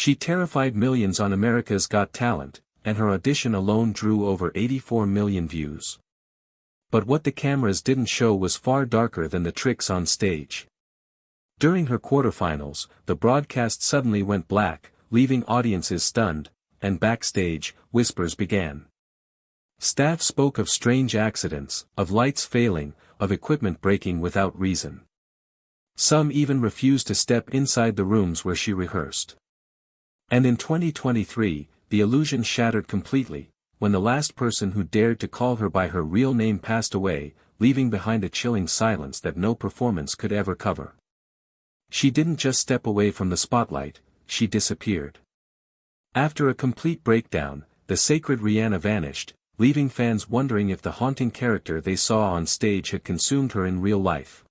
She terrified millions on America's Got Talent, and her audition alone drew over 84 million views. But what the cameras didn't show was far darker than the tricks on stage. During her quarterfinals, the broadcast suddenly went black, leaving audiences stunned, and backstage, whispers began. Staff spoke of strange accidents, of lights failing, of equipment breaking without reason. Some even refused to step inside the rooms where she rehearsed. And in 2023, the illusion shattered completely, when the last person who dared to call her by her real name passed away, leaving behind a chilling silence that no performance could ever cover. She didn't just step away from the spotlight, she disappeared. After a complete breakdown, the sacred Riana vanished, leaving fans wondering if the haunting character they saw on stage had consumed her in real life.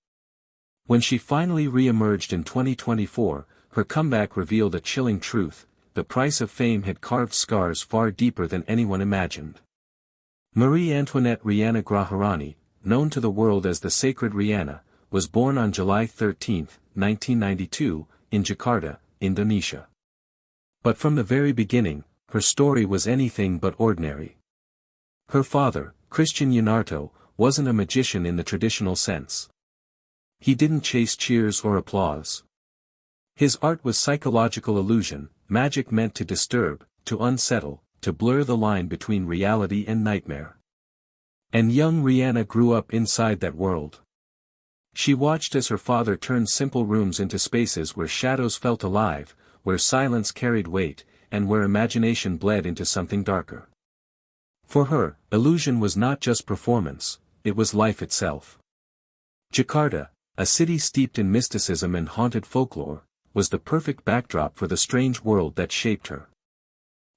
When she finally re-emerged in 2024, her comeback revealed a chilling truth: the price of fame had carved scars far deeper than anyone imagined. Marie Antoinette Riana Graharani, known to the world as the Sacred Riana, was born on July 13, 1992, in Jakarta, Indonesia. But from the very beginning, her story was anything but ordinary. Her father, Christian Yunarto, wasn't a magician in the traditional sense. He didn't chase cheers or applause. His art was psychological illusion, magic meant to disturb, to unsettle, to blur the line between reality and nightmare. And young Riana grew up inside that world. She watched as her father turned simple rooms into spaces where shadows felt alive, where silence carried weight, and where imagination bled into something darker. For her, illusion was not just performance, it was life itself. Jakarta, a city steeped in mysticism and haunted folklore, was the perfect backdrop for the strange world that shaped her.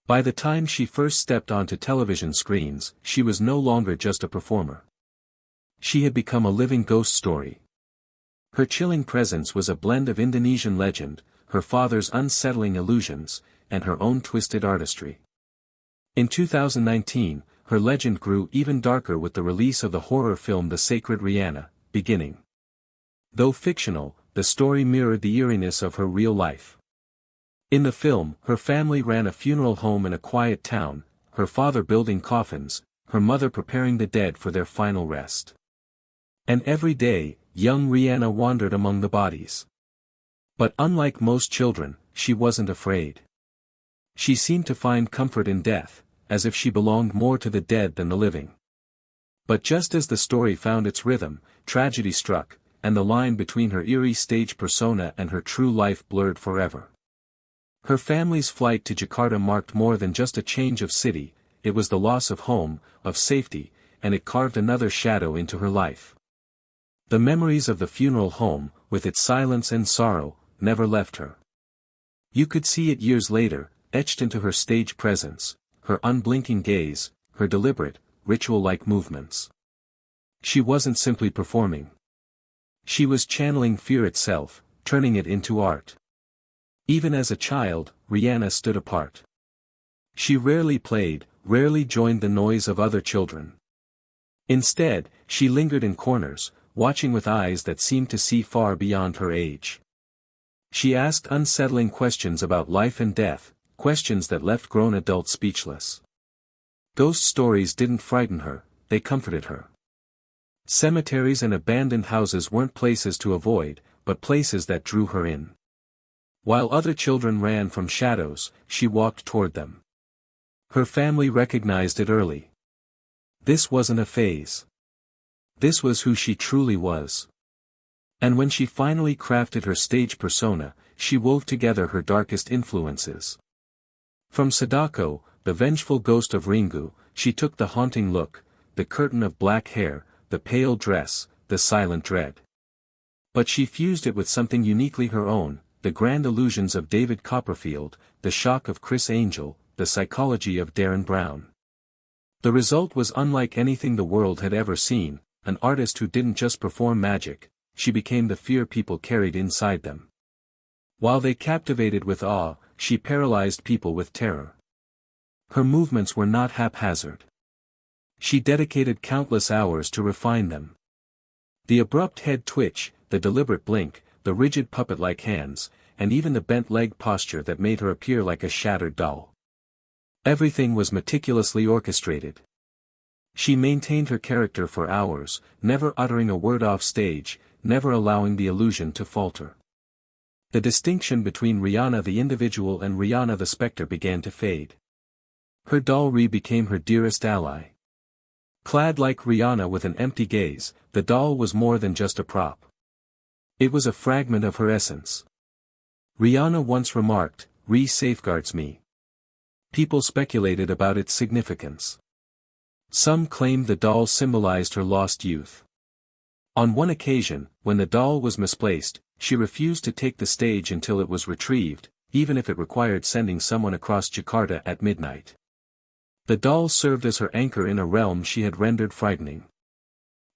By the time she first stepped onto television screens, she was no longer just a performer. She had become a living ghost story. Her chilling presence was a blend of Indonesian legend, her father's unsettling illusions, and her own twisted artistry. In 2019, her legend grew even darker with the release of the horror film The Sacred Riana, Beginning. Though fictional, the story mirrored the eeriness of her real life. In the film, her family ran a funeral home in a quiet town, her father building coffins, her mother preparing the dead for their final rest. And every day, young Riana wandered among the bodies. But unlike most children, she wasn't afraid. She seemed to find comfort in death, as if she belonged more to the dead than the living. But just as the story found its rhythm, tragedy struck, and the line between her eerie stage persona and her true life blurred forever. Her family's flight to Jakarta marked more than just a change of city, it was the loss of home, of safety, and it carved another shadow into her life. The memories of the funeral home, with its silence and sorrow, never left her. You could see it years later, etched into her stage presence, her unblinking gaze, her deliberate, ritual-like movements. She wasn't simply performing. She was channeling fear itself, turning it into art. Even as a child, Riana stood apart. She rarely played, rarely joined the noise of other children. Instead, she lingered in corners, watching with eyes that seemed to see far beyond her age. She asked unsettling questions about life and death, questions that left grown adults speechless. Ghost stories didn't frighten her, they comforted her. Cemeteries and abandoned houses weren't places to avoid, but places that drew her in. While other children ran from shadows, she walked toward them. Her family recognized it early. This wasn't a phase. This was who she truly was. And when she finally crafted her stage persona, she wove together her darkest influences. From Sadako, the vengeful ghost of Ringu, she took the haunting look, the curtain of black hair, the pale dress, the silent dread. But she fused it with something uniquely her own, the grand illusions of David Copperfield, the shock of Chris Angel, the psychology of Darren Brown. The result was unlike anything the world had ever seen, an artist who didn't just perform magic, she became the fear people carried inside them. While they captivated with awe, she paralyzed people with terror. Her movements were not haphazard. She dedicated countless hours to refine them. The abrupt head twitch, the deliberate blink, the rigid puppet-like hands, and even the bent leg posture that made her appear like a shattered doll. Everything was meticulously orchestrated. She maintained her character for hours, never uttering a word off stage, never allowing the illusion to falter. The distinction between Riana the individual and Riana the spectre began to fade. Her doll became her dearest ally. Clad like Riana with an empty gaze, the doll was more than just a prop. It was a fragment of her essence. Riana once remarked, "Ri safeguards me." People speculated about its significance. Some claimed the doll symbolized her lost youth. On one occasion, when the doll was misplaced, she refused to take the stage until it was retrieved, even if it required sending someone across Jakarta at midnight. The doll served as her anchor in a realm she had rendered frightening.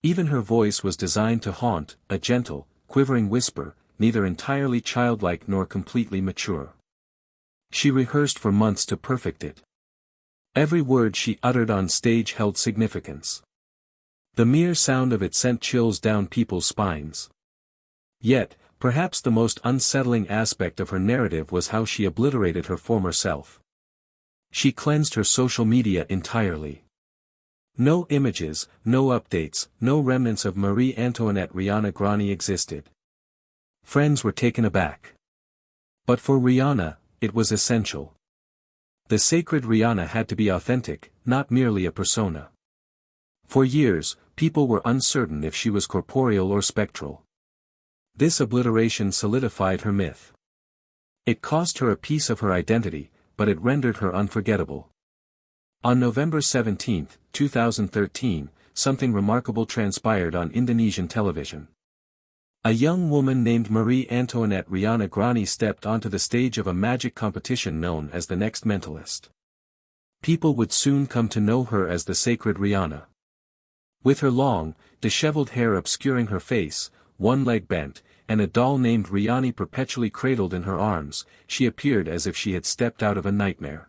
Even her voice was designed to haunt, a gentle, quivering whisper, neither entirely childlike nor completely mature. She rehearsed for months to perfect it. Every word she uttered on stage held significance. The mere sound of it sent chills down people's spines. Yet, perhaps the most unsettling aspect of her narrative was how she obliterated her former self. She cleansed her social media entirely. No images, no updates, no remnants of Marie Antoinette Riana Grani existed. Friends were taken aback. But for Riana, it was essential. The sacred Riana had to be authentic, not merely a persona. For years, people were uncertain if she was corporeal or spectral. This obliteration solidified her myth. It cost her a piece of her identity, but it rendered her unforgettable. On November 17, 2013, something remarkable transpired on Indonesian television. A young woman named Marie Antoinette Riana Grani stepped onto the stage of a magic competition known as the Next Mentalist. People would soon come to know her as the sacred Riana. With her long, disheveled hair obscuring her face, one leg bent, and a doll named Riani perpetually cradled in her arms, she appeared as if she had stepped out of a nightmare.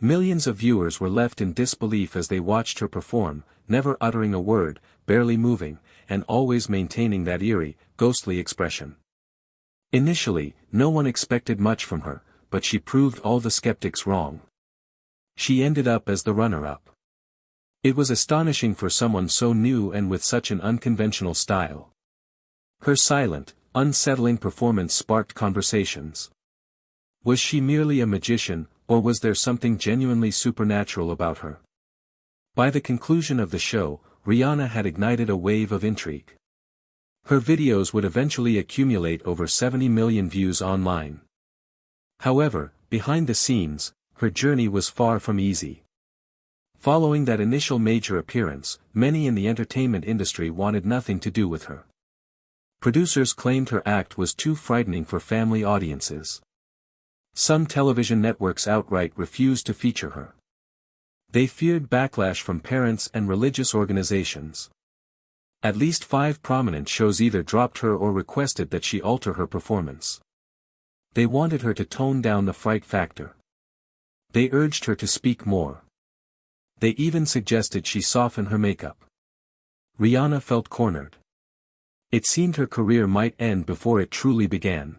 Millions of viewers were left in disbelief as they watched her perform, never uttering a word, barely moving, and always maintaining that eerie, ghostly expression. Initially, no one expected much from her, but she proved all the skeptics wrong. She ended up as the runner-up. It was astonishing for someone so new and with such an unconventional style. Her silent, unsettling performance sparked conversations. Was she merely a magician, or was there something genuinely supernatural about her? By the conclusion of the show, Riana had ignited a wave of intrigue. Her videos would eventually accumulate over 70 million views online. However, behind the scenes, her journey was far from easy. Following that initial major appearance, many in the entertainment industry wanted nothing to do with her. Producers claimed her act was too frightening for family audiences. Some television networks outright refused to feature her. They feared backlash from parents and religious organizations. At least 5 prominent shows either dropped her or requested that she alter her performance. They wanted her to tone down the fright factor. They urged her to speak more. They even suggested she soften her makeup. Riana felt cornered. It seemed her career might end before it truly began.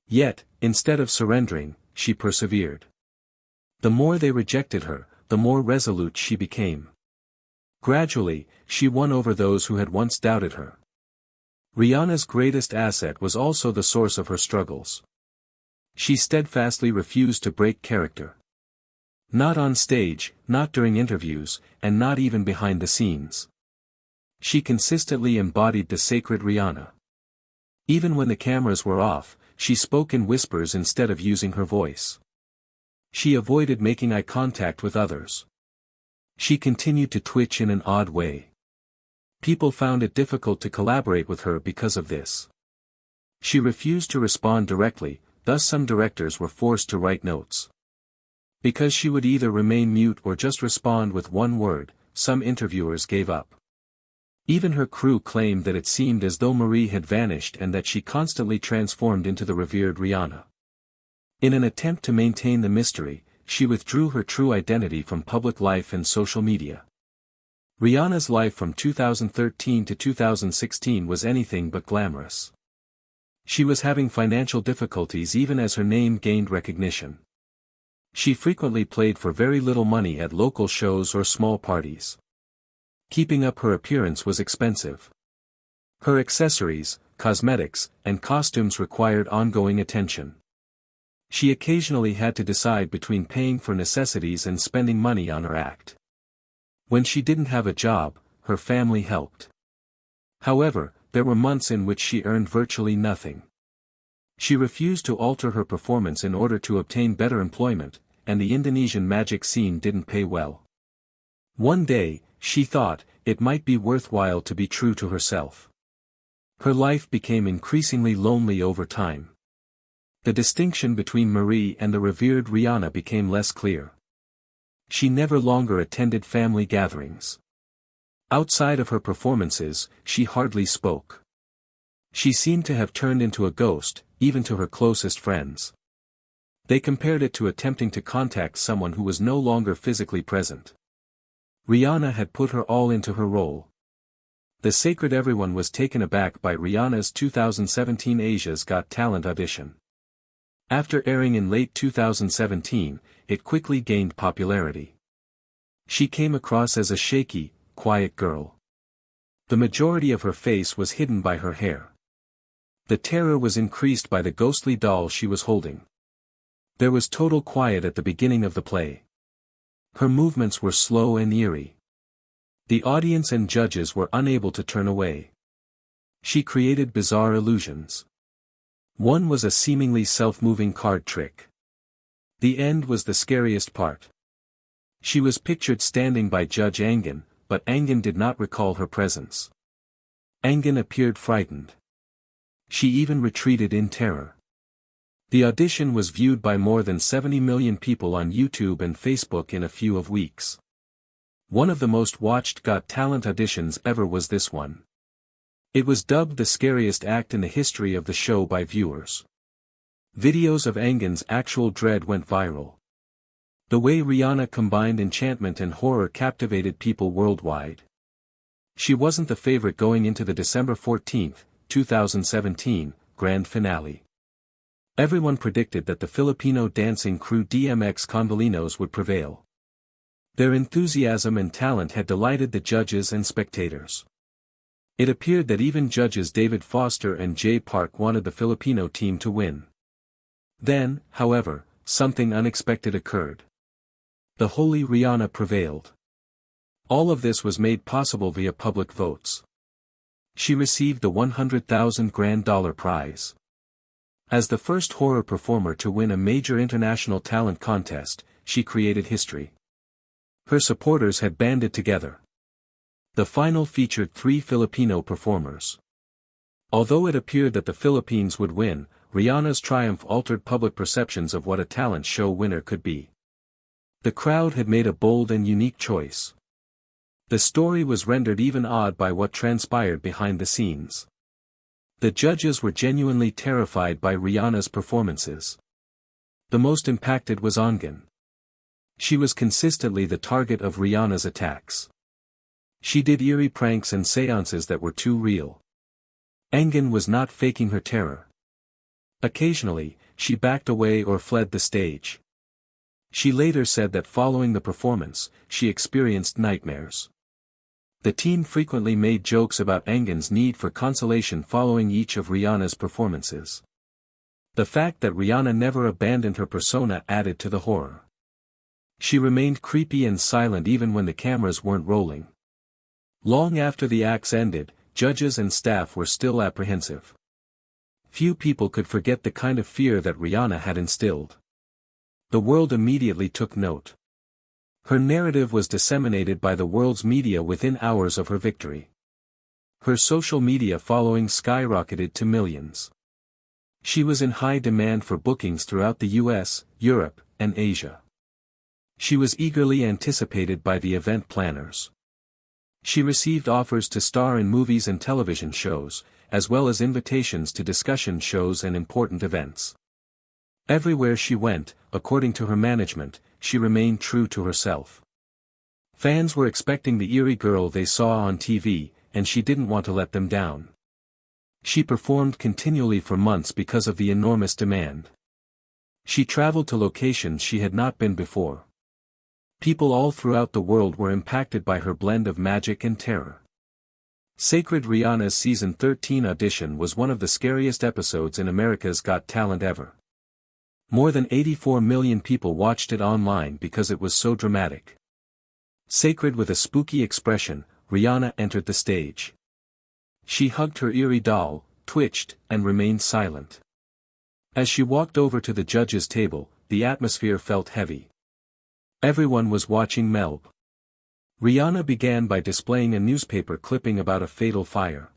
Yet, instead of surrendering, she persevered. The more they rejected her, the more resolute she became. Gradually, she won over those who had once doubted her. Riana's greatest asset was also the source of her struggles. She steadfastly refused to break character. Not on stage, not during interviews, and not even behind the scenes. She consistently embodied the sacred Riana. Even when the cameras were off, she spoke in whispers instead of using her voice. She avoided making eye contact with others. She continued to twitch in an odd way. People found it difficult to collaborate with her because of this. She refused to respond directly, thus some directors were forced to write notes. Because she would either remain mute or just respond with one word, some interviewers gave up. Even her crew claimed that it seemed as though Marie had vanished and that she constantly transformed into the revered Riana. In an attempt to maintain the mystery, she withdrew her true identity from public life and social media. Riana's life from 2013 to 2016 was anything but glamorous. She was having financial difficulties even as her name gained recognition. She frequently played for very little money at local shows or small parties. Keeping up her appearance was expensive. Her accessories, cosmetics, and costumes required ongoing attention. She occasionally had to decide between paying for necessities and spending money on her act. When she didn't have a job, her family helped. However, there were months in which she earned virtually nothing. She refused to alter her performance in order to obtain better employment, and the Indonesian magic scene didn't pay well. One day, she thought, it might be worthwhile to be true to herself. Her life became increasingly lonely over time. The distinction between Marie and the revered Riana became less clear. She never longer attended family gatherings. Outside of her performances, she hardly spoke. She seemed to have turned into a ghost, even to her closest friends. They compared it to attempting to contact someone who was no longer physically present. Riana had put her all into her role. The sacred everyone was taken aback by Riana's 2017 Asia's Got Talent audition. After airing in late 2017, it quickly gained popularity. She came across as a shaky, quiet girl. The majority of her face was hidden by her hair. The terror was increased by the ghostly doll she was holding. There was total quiet at the beginning of the play. Her movements were slow and eerie. The audience and judges were unable to turn away. She created bizarre illusions. One was a seemingly self-moving card trick. The end was the scariest part. She was pictured standing by Judge Angin, but Angin did not recall her presence. Angin appeared frightened. She even retreated in terror. The audition was viewed by more than 70 million people on YouTube and Facebook in a few weeks. One of the most watched Got Talent auditions ever was this one. It was dubbed the scariest act in the history of the show by viewers. Videos of Angin's actual dread went viral. The way Riana combined enchantment and horror captivated people worldwide. She wasn't the favorite going into the December 14, 2017, grand finale. Everyone predicted that the Filipino dancing crew DMX Convalinos would prevail. Their enthusiasm and talent had delighted the judges and spectators. It appeared that even judges David Foster and Jay Park wanted the Filipino team to win. Then, however, something unexpected occurred. The holy Riana prevailed. All of this was made possible via public votes. She received the $100,000 grand prize. As the first horror performer to win a major international talent contest, she created history. Her supporters had banded together. The final featured 3 Filipino performers. Although it appeared that the Philippines would win, Riana's triumph altered public perceptions of what a talent show winner could be. The crowd had made a bold and unique choice. The story was rendered even odd by what transpired behind the scenes. The judges were genuinely terrified by Riana's performances. The most impacted was Angin. She was consistently the target of Riana's attacks. She did eerie pranks and seances that were too real. Angin was not faking her terror. Occasionally, she backed away or fled the stage. She later said that following the performance, she experienced nightmares. The team frequently made jokes about Angin's need for consolation following each of Riana's performances. The fact that Riana never abandoned her persona added to the horror. She remained creepy and silent even when the cameras weren't rolling. Long after the acts ended, judges and staff were still apprehensive. Few people could forget the kind of fear that Riana had instilled. The world immediately took note. Her narrative was disseminated by the world's media within hours of her victory. Her social media following skyrocketed to millions. She was in high demand for bookings throughout the US, Europe, and Asia. She was eagerly anticipated by the event planners. She received offers to star in movies and television shows, as well as invitations to discussion shows and important events. Everywhere she went, according to her management, she remained true to herself. Fans were expecting the eerie girl they saw on TV, and she didn't want to let them down. She performed continually for months because of the enormous demand. She traveled to locations she had not been before. People all throughout the world were impacted by her blend of magic and terror. Sacred Riana's Season 13 audition was one of the scariest episodes in America's Got Talent ever. More than 84 million people watched it online because it was so dramatic. Sacred with a spooky expression, Riana entered the stage. She hugged her eerie doll, twitched, and remained silent. As she walked over to the judges' table, the atmosphere felt heavy. Everyone was watching Melb. Riana began by displaying a newspaper clipping about a fatal fire.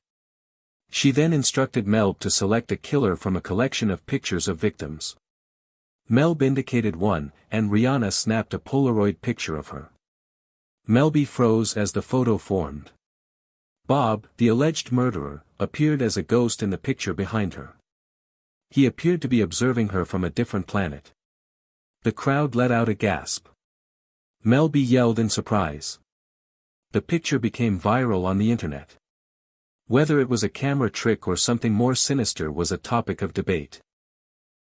She then instructed Melb to select a killer from a collection of pictures of victims. Melb indicated one, and Riana snapped a Polaroid picture of her. Melby froze as the photo formed. Bob, the alleged murderer, appeared as a ghost in the picture behind her. He appeared to be observing her from a different planet. The crowd let out a gasp. Melby yelled in surprise. The picture became viral on the internet. Whether it was a camera trick or something more sinister was a topic of debate.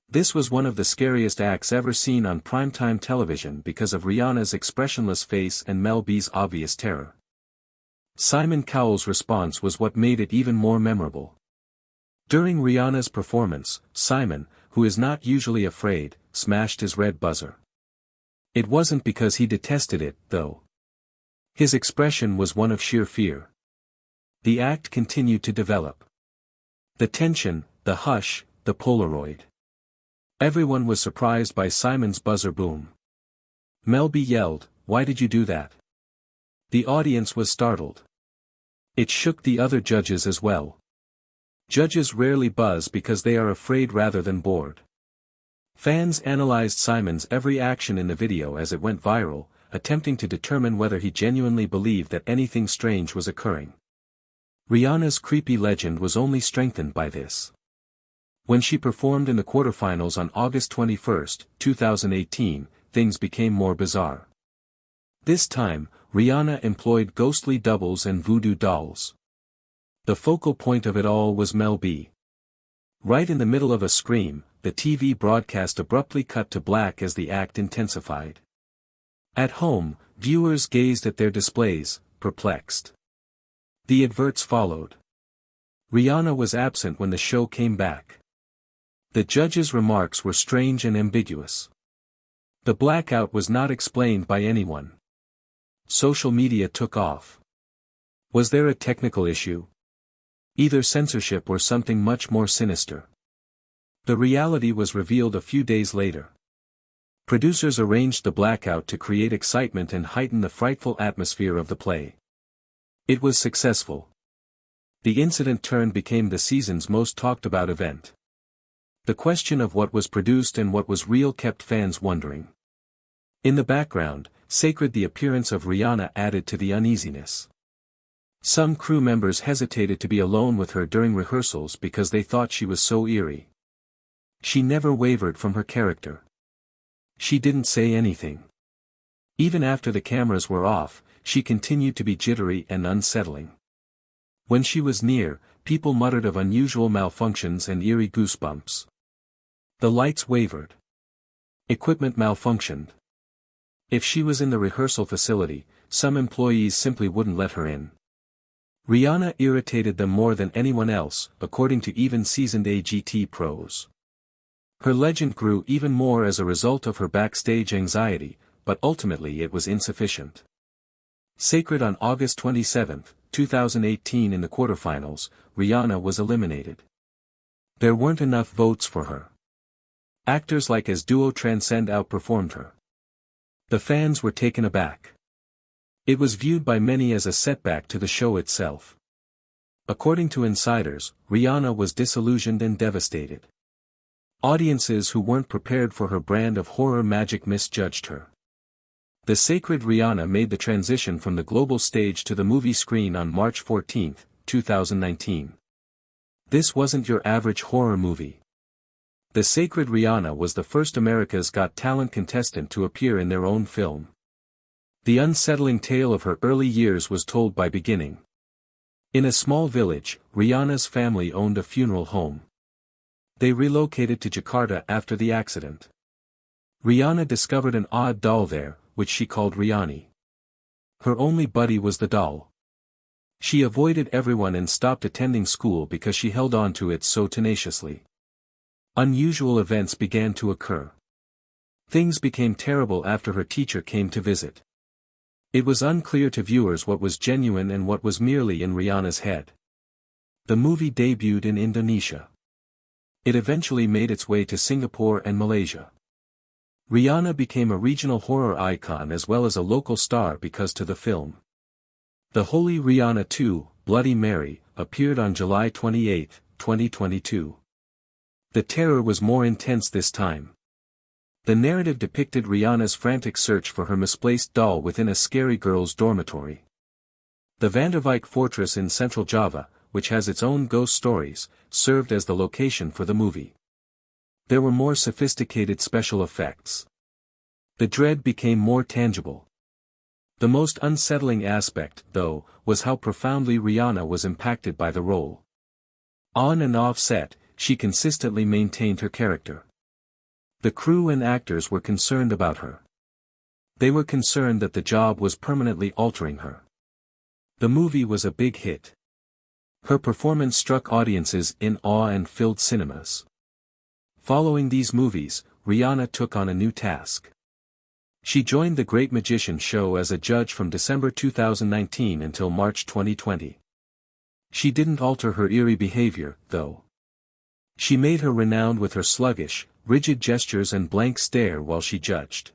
This was one of the scariest acts ever seen on primetime television because of Riana's expressionless face and Melby's obvious terror. Simon Cowell's response was what made it even more memorable. During Riana's performance, Simon, who is not usually afraid, smashed his red buzzer. It wasn't because he detested it, though. His expression was one of sheer fear. The act continued to develop. The tension, the hush, the Polaroid. Everyone was surprised by Simon's buzzer boom. Melby yelled, "Why did you do that?" The audience was startled. It shook the other judges as well. Judges rarely buzz because they are afraid rather than bored. Fans analyzed Simon's every action in the video as it went viral, attempting to determine whether he genuinely believed that anything strange was occurring. Riana's creepy legend was only strengthened by this. When she performed in the quarterfinals on August 21, 2018, things became more bizarre. This time, Riana employed ghostly doubles and voodoo dolls. The focal point of it all was Melby. Right in the middle of a scream, the TV broadcast abruptly cut to black as the act intensified. At home, viewers gazed at their displays, perplexed. The adverts followed. Riana was absent when the show came back. The judges' remarks were strange and ambiguous. The blackout was not explained by anyone. Social media took off. Was there a technical issue? Either censorship or something much more sinister. The reality was revealed a few days later. Producers arranged the blackout to create excitement and heighten the frightful atmosphere of the play. It was successful. The incident became the season's most talked about event. The question of what was produced and what was real kept fans wondering. In the background, the appearance of Riana added to the uneasiness. Some crew members hesitated to be alone with her during rehearsals because they thought she was so eerie. She never wavered from her character. She didn't say anything. Even after the cameras were off, she continued to be jittery and unsettling. When she was near, people muttered of unusual malfunctions and eerie goosebumps. The lights wavered. Equipment malfunctioned. If she was in the rehearsal facility, some employees simply wouldn't let her in. Riana irritated them more than anyone else, according to even seasoned AGT pros. Her legend grew even more as a result of her backstage anxiety, but ultimately it was insufficient. On August 27, 2018 in the quarterfinals, Riana was eliminated. There weren't enough votes for her. Actors like as duo Transcend outperformed her. The fans were taken aback. It was viewed by many as a setback to the show itself. According to insiders, Riana was disillusioned and devastated. Audiences who weren't prepared for her brand of horror magic misjudged her. The Sacred Riana made the transition from the global stage to the movie screen on March 14, 2019. This wasn't your average horror movie. The Sacred Riana was the first America's Got Talent contestant to appear in their own film. The unsettling tale of her early years was told by beginning. In a small village, Riana's family owned a funeral home. They relocated to Jakarta after the accident. Riana discovered an odd doll there, which she called Riani. Her only buddy was the doll. She avoided everyone and stopped attending school because she held on to it so tenaciously. Unusual events began to occur. Things became terrible after her teacher came to visit. It was unclear to viewers what was genuine and what was merely in Riana's head. The movie debuted in Indonesia. It eventually made its way to Singapore and Malaysia. Riana became a regional horror icon as well as a local star because to the film. The Holy Riana 2, Bloody Mary, appeared on July 28, 2022. The terror was more intense this time. The narrative depicted Riana's frantic search for her misplaced doll within a scary girl's dormitory. The Vanderwijk Fortress in central Java, which has its own ghost stories, served as the location for the movie. There were more sophisticated special effects. The dread became more tangible. The most unsettling aspect, though, was how profoundly Riana was impacted by the role. On and off set, she consistently maintained her character. The crew and actors were concerned about her. They were concerned that the job was permanently altering her. The movie was a big hit. Her performance struck audiences in awe and filled cinemas. Following these movies, Riana took on a new task. She joined The Great Magician show as a judge from December 2019 until March 2020. She didn't alter her eerie behavior, though. She made her renowned with her sluggish, rigid gestures and blank stare while she judged.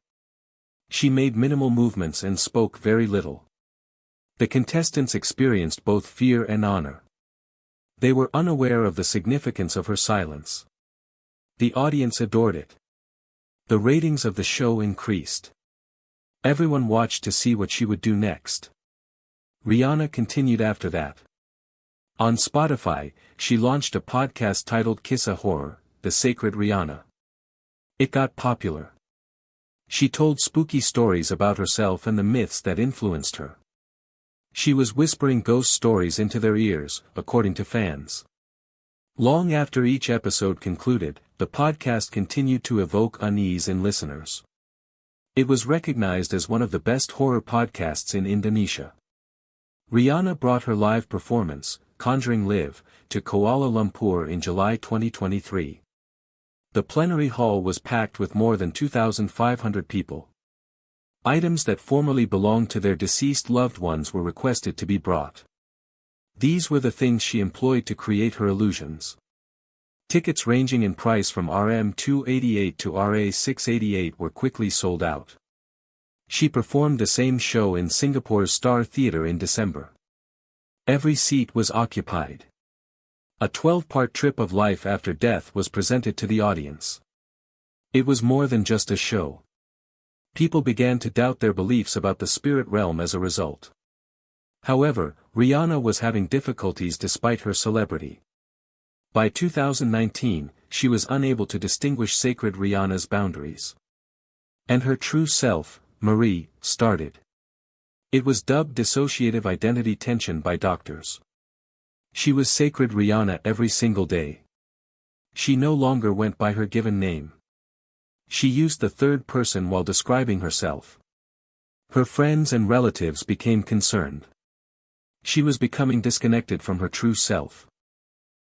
She made minimal movements and spoke very little. The contestants experienced both fear and honor. They were unaware of the significance of her silence. The audience adored it. The ratings of the show increased. Everyone watched to see what she would do next. Riana continued after that. On Spotify, she launched a podcast titled Kisah Horror, The Sacred Riana. It got popular. She told spooky stories about herself and the myths that influenced her. She was whispering ghost stories into their ears, according to fans. Long after each episode concluded, the podcast continued to evoke unease in listeners. It was recognized as one of the best horror podcasts in Indonesia. Riana brought her live performance, Conjuring Live, to Kuala Lumpur in July 2023. The plenary hall was packed with more than 2,500 people. Items that formerly belonged to their deceased loved ones were requested to be brought. These were the things she employed to create her illusions. Tickets ranging in price from Rm 288 to Ra 688 were quickly sold out. She performed the same show in Singapore's Star Theatre in December. Every seat was occupied. A 12-part trip of life after death was presented to the audience. It was more than just a show. People began to doubt their beliefs about the spirit realm as a result. However, Riana was having difficulties despite her celebrity. By 2019, she was unable to distinguish sacred Riana's boundaries. And her true self, Marie, started. It was dubbed dissociative identity tension by doctors. She was sacred Riana every single day. She no longer went by her given name. She used the third person while describing herself. Her friends and relatives became concerned. She was becoming disconnected from her true self.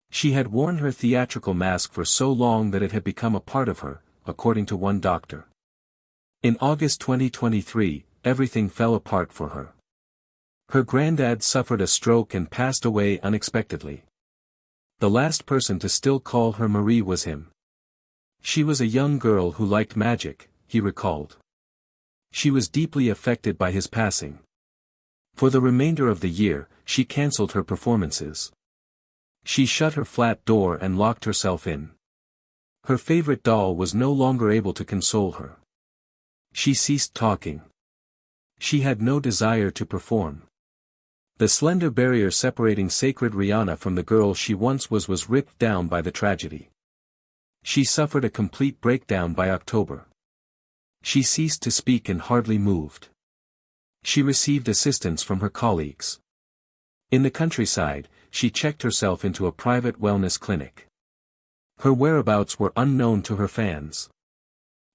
She had worn her theatrical mask for so long that it had become a part of her, according to one doctor. In August 2023, everything fell apart for her. Her granddad suffered a stroke and passed away unexpectedly. The last person to still call her Marie was him. She was a young girl who liked magic, he recalled. She was deeply affected by his passing. For the remainder of the year, she cancelled her performances. She shut her flat door and locked herself in. Her favorite doll was no longer able to console her. She ceased talking. She had no desire to perform. The slender barrier separating sacred Riana from the girl she once was ripped down by the tragedy. She suffered a complete breakdown by October. She ceased to speak and hardly moved. She received assistance from her colleagues. In the countryside, she checked herself into a private wellness clinic. Her whereabouts were unknown to her fans.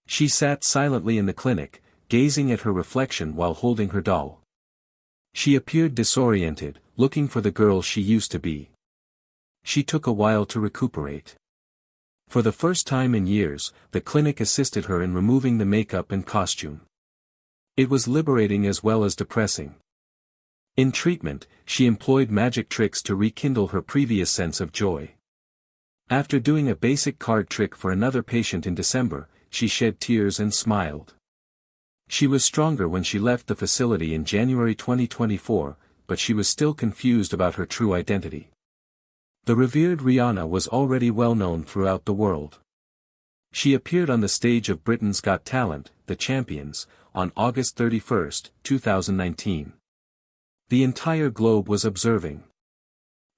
She sat silently in the clinic, gazing at her reflection while holding her doll. She appeared disoriented, looking for the girl she used to be. She took a while to recuperate. For the first time in years, the clinic assisted her in removing the makeup and costume. It was liberating as well as depressing. In treatment, she employed magic tricks to rekindle her previous sense of joy. After doing a basic card trick for another patient in December, she shed tears and smiled. She was stronger when she left the facility in January 2024, but she was still confused about her true identity. The revered Riana was already well known throughout the world. She appeared on the stage of Britain's Got Talent, The Champions, on August 31, 2019. The entire globe was observing.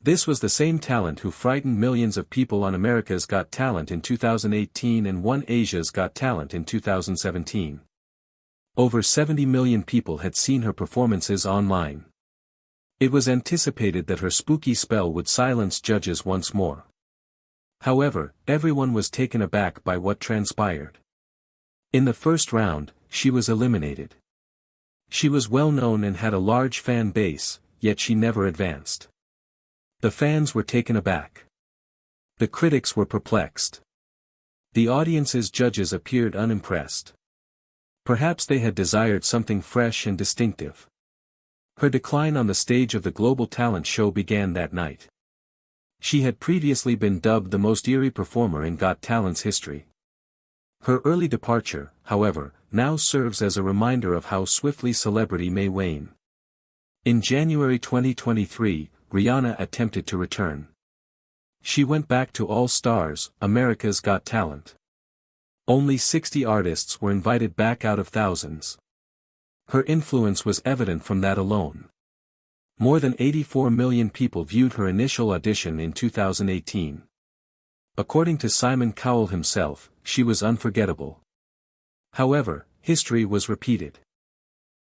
This was the same talent who frightened millions of people on America's Got Talent in 2018 and won Asia's Got Talent in 2017. Over 70 million people had seen her performances online. It was anticipated that her spooky spell would silence judges once more. However, everyone was taken aback by what transpired. In the first round, she was eliminated. She was well known and had a large fan base, yet she never advanced. The fans were taken aback. The critics were perplexed. The audience's judges appeared unimpressed. Perhaps they had desired something fresh and distinctive. Her decline on the stage of the global talent show began that night. She had previously been dubbed the most eerie performer in Got Talent's history. Her early departure, however, now serves as a reminder of how swiftly celebrity may wane. In January 2023, Riana attempted to return. She went back to All Stars, America's Got Talent. Only 60 artists were invited back out of thousands. Her influence was evident from that alone. More than 84 million people viewed her initial audition in 2018. According to Simon Cowell himself, she was unforgettable. However, history was repeated.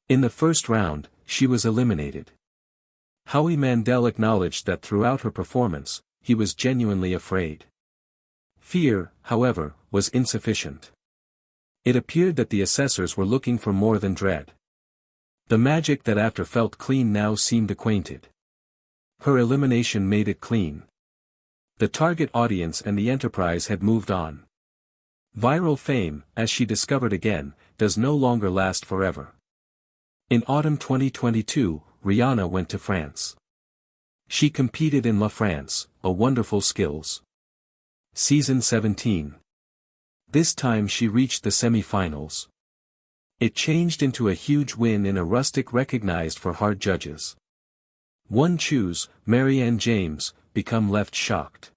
In the first round, she was eliminated. Howie Mandel acknowledged that throughout her performance, he was genuinely afraid. Fear, however, was insufficient. It appeared that the assessors were looking for more than dread. The magic that after felt clean now seemed acquainted. Her elimination made it clean. The target audience and the enterprise had moved on. Viral fame, as she discovered again, does no longer last forever. In autumn 2022, Riana went to France. She competed in La France, a Wonderful Skills. Season 17. This time she reached the semi-finals. It changed into a huge win in a rustic recognized for hard judges. One choose, Marianne James, become left shocked.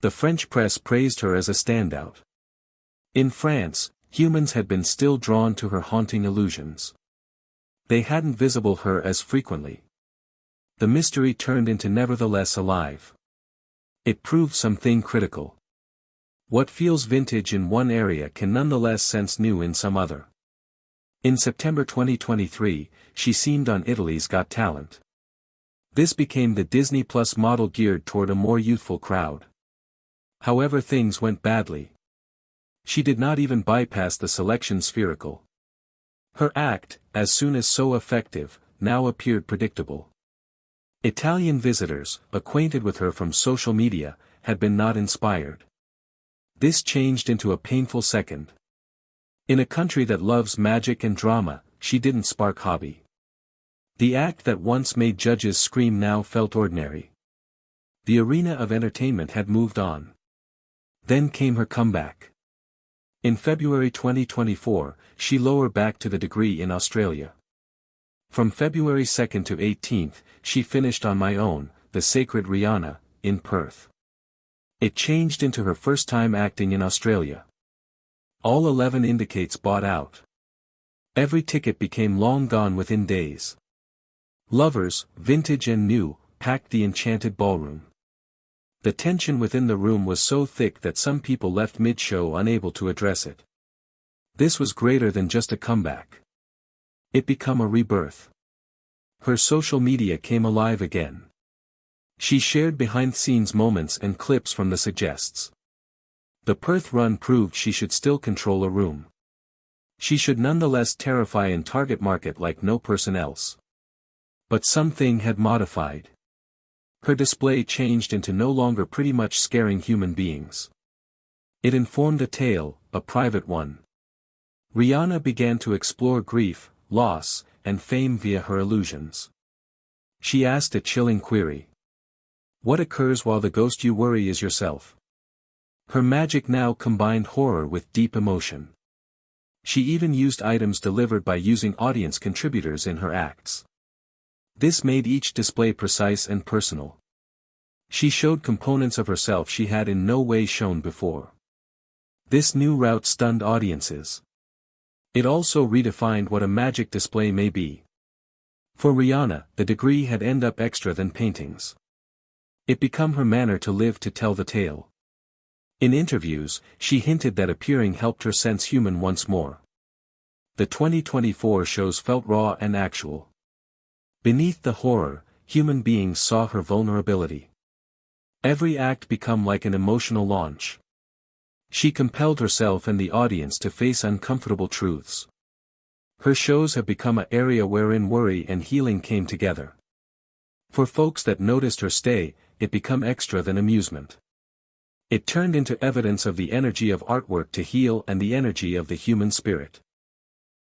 The French press praised her as a standout. In France, humans had been still drawn to her haunting illusions. They hadn't visible her as frequently. The mystery turned into nevertheless alive. It proved something critical. What feels vintage in one area can nonetheless sense new in some other. In September 2023, she seemed on Italy's Got Talent. This became the Disney Plus model geared toward a more youthful crowd. However, things went badly. She did not even bypass the selection spherical. Her act, as soon as so effective, now appeared predictable. Italian visitors, acquainted with her from social media, had been not inspired. This changed into a painful second. In a country that loves magic and drama, she didn't spark hobby. The act that once made judges scream now felt ordinary. The arena of entertainment had moved on. Then came her comeback. In February 2024, she lowered back to the degree in Australia. From February 2nd to 18th, she finished on My Own, The Sacred Riana, in Perth. It changed into her first time acting in Australia. All 11 indicates bought out. Every ticket became long gone within days. Lovers, vintage and new, packed the enchanted ballroom. The tension within the room was so thick that some people left mid-show unable to address it. This was greater than just a comeback. It became a rebirth. Her social media came alive again. She shared behind-the-scenes moments and clips from the suggests. The Perth run proved she should still control a room. She should nonetheless terrify and target market like no person else. But something had modified. Her display changed into no longer pretty much scaring human beings. It informed a tale, a private one. Riana began to explore grief, loss, and fame via her illusions. She asked a chilling query. What occurs while the ghost you worry is yourself? Her magic now combined horror with deep emotion. She even used items delivered by using audience contributors in her acts. This made each display precise and personal. She showed components of herself she had in no way shown before. This new route stunned audiences. It also redefined what a magic display may be. For Riana, the degree had ended up extra than paintings. It became her manner to live to tell the tale. In interviews, she hinted that appearing helped her sense human once more. The 2024 shows felt raw and actual. Beneath the horror, human beings saw her vulnerability. Every act became like an emotional launch. She compelled herself and the audience to face uncomfortable truths. Her shows have become an area wherein worry and healing came together. For folks that noticed her stay, it became extra than amusement. It turned into evidence of the energy of artwork to heal and the energy of the human spirit.